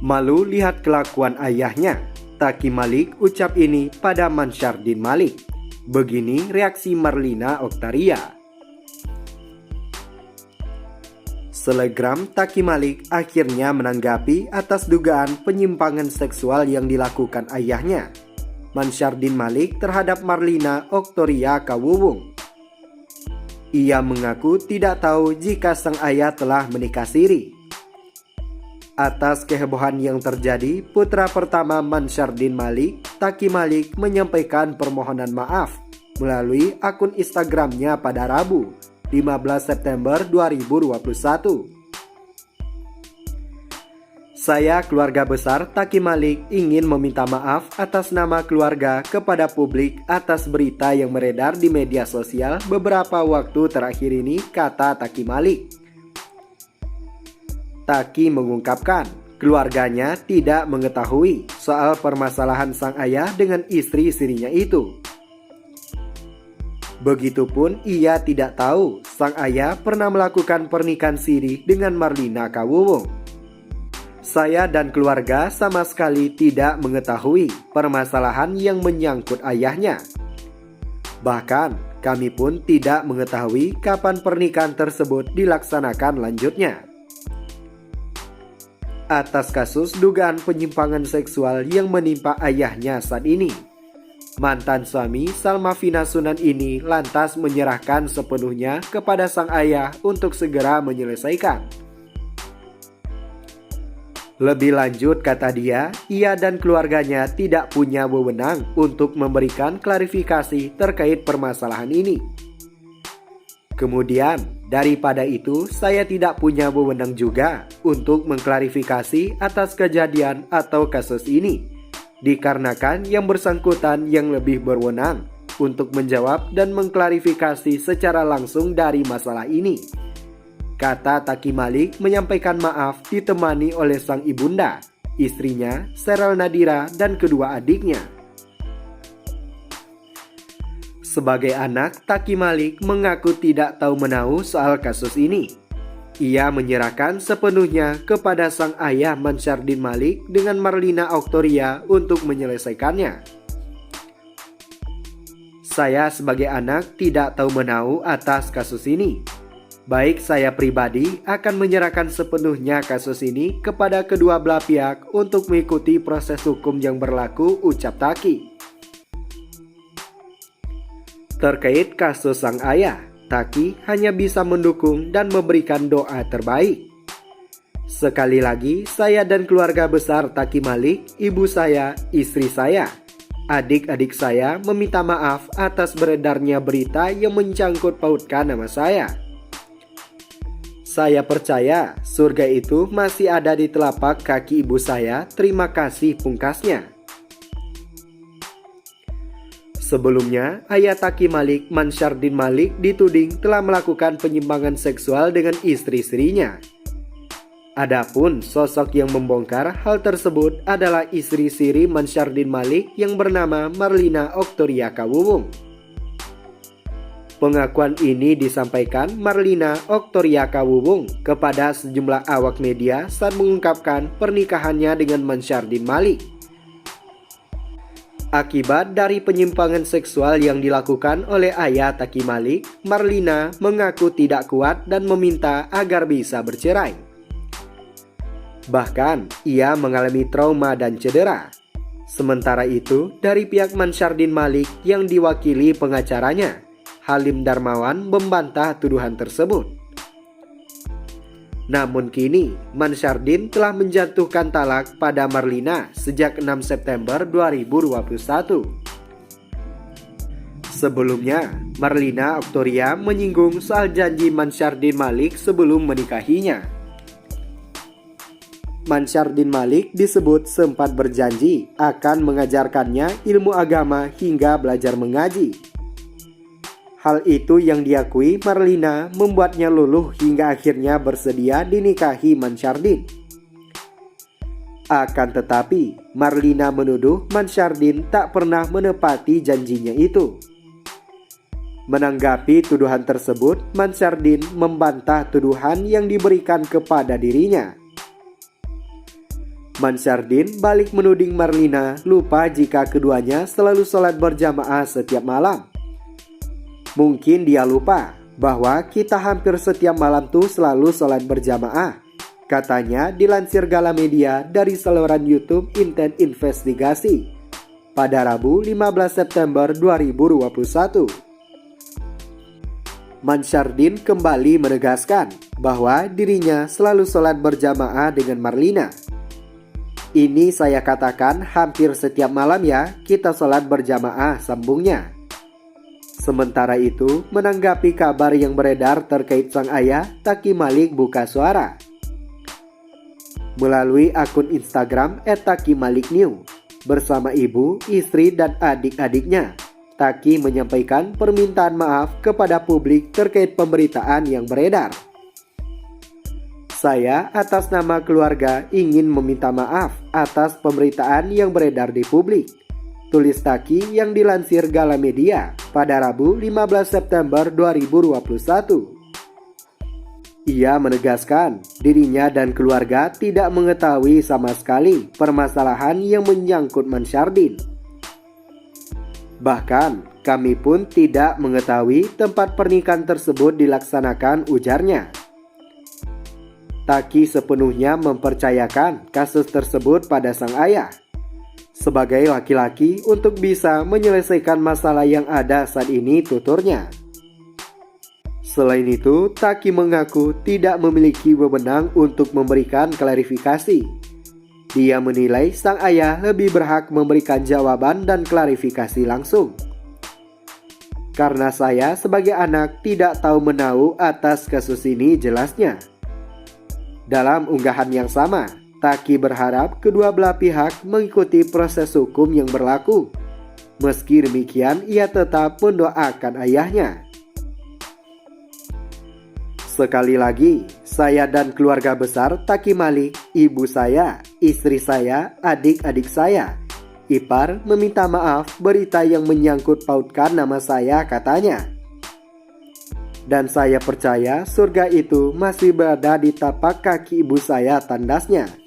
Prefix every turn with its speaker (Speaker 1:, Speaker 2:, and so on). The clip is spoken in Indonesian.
Speaker 1: Malu lihat kelakuan ayahnya. Taki Malik ucap ini pada Mansyardin Malik. Begini reaksi Marlina Oktaria. Selegram Taki Malik akhirnya menanggapi atas dugaan penyimpangan seksual yang dilakukan ayahnya, Mansyardin Malik, terhadap Marlina Oktaria Kawuwung. Ia mengaku tidak tahu jika sang ayah telah menikah siri. Atas kehebohan yang terjadi, putra pertama Mansyardin Malik, Taki Malik, menyampaikan permohonan maaf melalui akun Instagramnya pada Rabu, 15 September 2021. Saya, keluarga besar Taki Malik, ingin meminta maaf atas nama keluarga kepada publik atas berita yang beredar di media sosial beberapa waktu terakhir ini, kata Taki Malik. Taki mengungkapkan, keluarganya tidak mengetahui soal permasalahan sang ayah dengan istri-istrinya itu. Begitupun ia tidak tahu sang ayah pernah melakukan pernikahan siri dengan Marlina Kawuwung. Saya dan keluarga sama sekali tidak mengetahui permasalahan yang menyangkut ayahnya. Bahkan kami pun tidak mengetahui kapan pernikahan tersebut dilaksanakan lanjutnya. Atas kasus dugaan penyimpangan seksual yang menimpa ayahnya saat ini, mantan suami Salma Vina Sunan ini lantas menyerahkan sepenuhnya kepada sang ayah untuk segera menyelesaikan. Lebih lanjut, kata dia, ia dan keluarganya tidak punya wewenang untuk memberikan klarifikasi terkait permasalahan ini. Kemudian, daripada itu, saya tidak punya wewenang juga untuk mengklarifikasi atas kejadian atau kasus ini, dikarenakan yang bersangkutan yang lebih berwenang untuk menjawab dan mengklarifikasi secara langsung dari masalah ini, kata Taki Malik menyampaikan maaf ditemani oleh sang ibunda, istrinya Sheryl Nadira, dan kedua adiknya. Sebagai anak, Taki Malik mengaku tidak tahu menahu soal kasus ini. Ia menyerahkan sepenuhnya kepada sang ayah Mansyardin Malik dengan Marlina Oktaria untuk menyelesaikannya. Saya sebagai anak tidak tahu menahu atas kasus ini. Baik, saya pribadi akan menyerahkan sepenuhnya kasus ini kepada kedua belah pihak untuk mengikuti proses hukum yang berlaku, ucap Taki. Terkait kasus sang ayah, Taki hanya bisa mendukung dan memberikan doa terbaik. Sekali lagi, saya dan keluarga besar Taki Malik, ibu saya, istri saya, adik-adik saya meminta maaf atas beredarnya berita yang mencangkut pautkan nama saya. Saya percaya surga itu masih ada di telapak kaki ibu saya, terima kasih, pungkasnya. Sebelumnya, ayah Taki Malik, Mansyardin Malik, dituding telah melakukan penyimpangan seksual dengan istri-istrinya. Adapun sosok yang membongkar hal tersebut adalah istri siri Mansyardin Malik yang bernama Marlina Oktaria Kawuwung. Pengakuan ini disampaikan Marlina Oktaria Kawuwung kepada sejumlah awak media saat mengungkapkan pernikahannya dengan Mansyardin Malik. Akibat dari penyimpangan seksual yang dilakukan oleh ayah Taki Malik, Marlina mengaku tidak kuat dan meminta agar bisa bercerai. Bahkan, ia mengalami trauma dan cedera. Sementara itu, dari pihak Mansyardin Malik yang diwakili pengacaranya, Halim Darmawan, membantah tuduhan tersebut. Namun kini, Mansyardin telah menjatuhkan talak pada Marlina sejak 6 September 2021. Sebelumnya, Marlina Oktaria menyinggung soal janji Mansyardin Malik sebelum menikahinya. Mansyardin Malik disebut sempat berjanji akan mengajarkannya ilmu agama hingga belajar mengaji. Hal itu yang diakui Marlina membuatnya luluh hingga akhirnya bersedia dinikahi Mansyardin. Akan tetapi, Marlina menuduh Mansyardin tak pernah menepati janjinya itu. Menanggapi tuduhan tersebut, Mansyardin membantah tuduhan yang diberikan kepada dirinya. Mansyardin balik menuding Marlina lupa jika keduanya selalu sholat berjamaah setiap malam. Mungkin dia lupa bahwa kita hampir setiap malam tuh selalu sholat berjamaah, katanya dilansir Galamedia dari saluran YouTube Intent Investigasi pada Rabu 15 September 2021. Mansyardin kembali menegaskan bahwa dirinya selalu sholat berjamaah dengan Marlina. Ini saya katakan hampir setiap malam ya kita sholat berjamaah, sambungnya. Sementara itu, menanggapi kabar yang beredar terkait sang ayah, Taki Malik buka suara. Melalui akun Instagram @takimaliknew, bersama ibu, istri, dan adik-adiknya, Taki menyampaikan permintaan maaf kepada publik terkait pemberitaan yang beredar. Saya atas nama keluarga ingin meminta maaf atas pemberitaan yang beredar di publik, tulis Taki yang dilansir Galamedia pada Rabu 15 September 2021. Ia menegaskan dirinya dan keluarga tidak mengetahui sama sekali permasalahan yang menyangkut Mansyardin. Bahkan kami pun tidak mengetahui tempat pernikahan tersebut dilaksanakan, ujarnya. Taki sepenuhnya mempercayakan kasus tersebut pada sang ayah sebagai laki-laki untuk bisa menyelesaikan masalah yang ada saat ini, tuturnya. Selain itu, Taki mengaku tidak memiliki wewenang untuk memberikan klarifikasi. Dia menilai sang ayah lebih berhak memberikan jawaban dan klarifikasi langsung. Karena saya sebagai anak tidak tahu menahu atas kasus ini, jelasnya. Dalam unggahan yang sama, Taki berharap kedua belah pihak mengikuti proses hukum yang berlaku. Meski demikian, ia tetap mendoakan ayahnya. Sekali lagi, saya dan keluarga besar Taki Malik, ibu saya, istri saya, adik-adik saya, ipar meminta maaf berita yang menyangkut pautkan nama saya, katanya. Dan saya percaya surga itu masih berada di tapak kaki ibu saya, tandasnya.